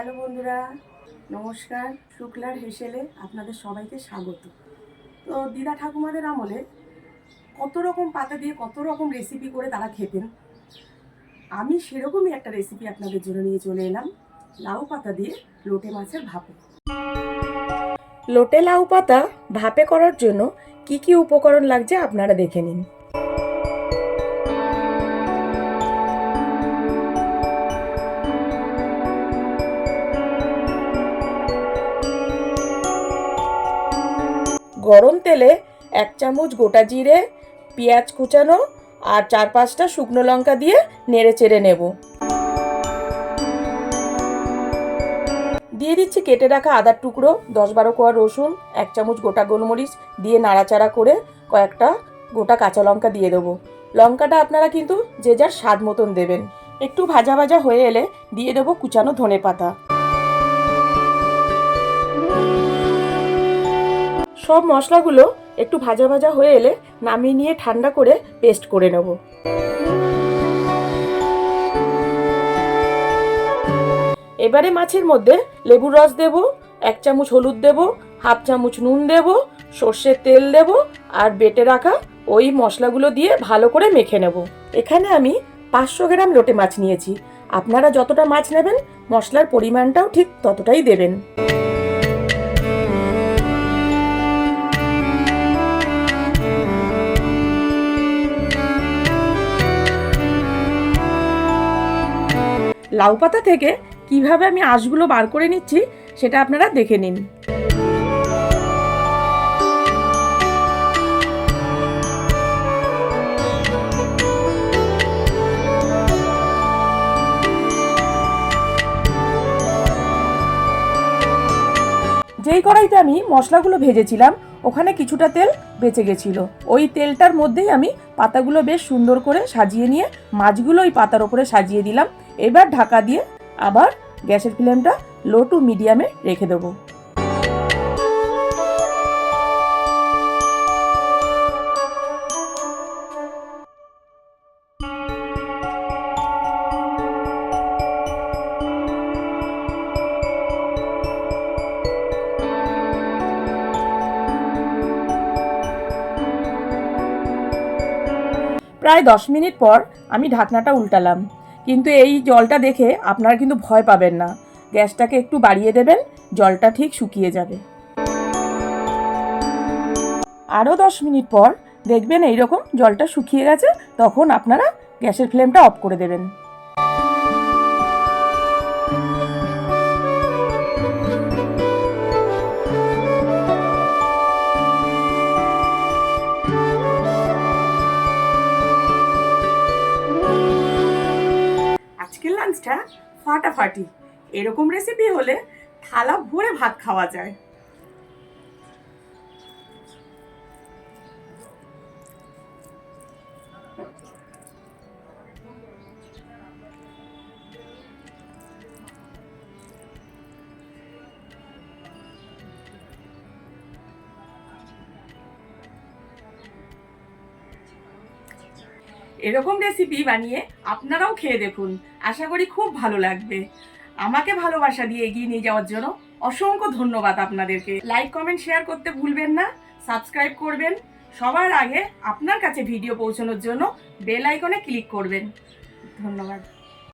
Hello বন্ধুরা, নমস্কার। শুক্লার হেসেলে আপনাদের সবাইকে স্বাগত। তো দিদা ঠাকুমাদের আমলে কত রকম পাতা দিয়ে কত রকম রেসিপি করে তারা খেতেন। আমি সেরকমই একটা রেসিপি আপনাদের জন্য নিয়ে চলে এলাম, লাউ পাতা দিয়ে লোটে মাছের ভাপে। লোটে লাউ পাতা ভাপে করার জন্য কি কি উপকরণ লাগছে আপনারা দেখে নিন। গরম তেলে 1 চামচ গোটা জিরে, পেঁয়াজ কুচানো আর 4-5টা শুকনো লঙ্কা দিয়ে নেড়ে চেড়ে নেব। দিয়ে দিচ্ছি কেটে রাখা আদার টুকরো, 10-12 কোয়া রসুন, 1 চামচ গোটা গোলমরিচ দিয়ে নাড়াচাড়া করে কয়েকটা গোটা কাঁচা লঙ্কা দিয়ে দেবো। লঙ্কাটা আপনারা কিন্তু যে যার স্বাদ মতন দেবেন। একটু ভাজা ভাজা হয়ে এলে দিয়ে দেবো কুচানো ধনে পাতা। সব মশলাগুলো একটু ভাজা ভাজা হয়ে এলে নামিয়ে নিয়ে ঠান্ডা করে পেস্ট করে নেব। এবারে মাছের মধ্যে লেবুর রস দেব, 1 চামচ হলুদ দেব, 1/2 চামচ নুন দেব, সর্ষের তেল দেব আর বেটে রাখা ওই মশলাগুলো দিয়ে ভালো করে মেখে নেব। এখানে আমি 500 গ্রাম লোটে মাছ নিয়েছি। আপনারা যতটা মাছ নেবেন মশলার পরিমাণটাও ঠিক ততটাই দেবেন। লাউ পাতা থেকে কিভাবে আমি আঁশগুলো বার করে নিচ্ছি সেটা আপনারা দেখে নিন। যেই কড়াইতে আমি মশলাগুলো ভেজেছিলাম ওখানে কিছুটা তেল বেঁচে গেছিল। ওই তেলটার মধ্যেই আমি পাতাগুলো বেশ সুন্দর করে সাজিয়ে নিয়ে মাছগুলো ওই পাতার ওপরে সাজিয়ে দিলাম। এবার ঢাকা দিয়ে আবার গ্যাসের ফ্লেমটা লো টু মিডিয়ামে রেখে দেবো। প্রায় 10 মিনিট পর আমি ঢাকনাটা উল্টালাম, কিন্তু এই জলটা দেখে আপনারা কিন্তু ভয় পাবেন না। গ্যাসটাকে একটু বাড়িয়ে দেবেন, জলটা ঠিক শুকিয়ে যাবে। আরও 10 মিনিট পর দেখবেন এইরকম জলটা শুকিয়ে গেছে, তখন আপনারা গ্যাসের ফ্লেমটা অফ করে দেবেন। আজকের লাঞ্চটা ফাটাফাটি। এরকম রেসিপি হলে থালা ভরে ভাত খাওয়া যায়। এরকম রেসিপি বানিয়ে আপনারাও খেয়ে দেখুন, আশা করি খুব ভালো লাগবে। আমাকে ভালোবাসা দিয়ে এগিয়ে নিয়ে যাওয়ার জন্য অসংখ্য ধন্যবাদ আপনাদেরকে। লাইক কমেন্ট শেয়ার করতে ভুলবেন না, সাবস্ক্রাইব করবেন। সবার আগে আপনার কাছে ভিডিও পৌঁছানোর জন্য বেল আইকনে ক্লিক করবেন। ধন্যবাদ।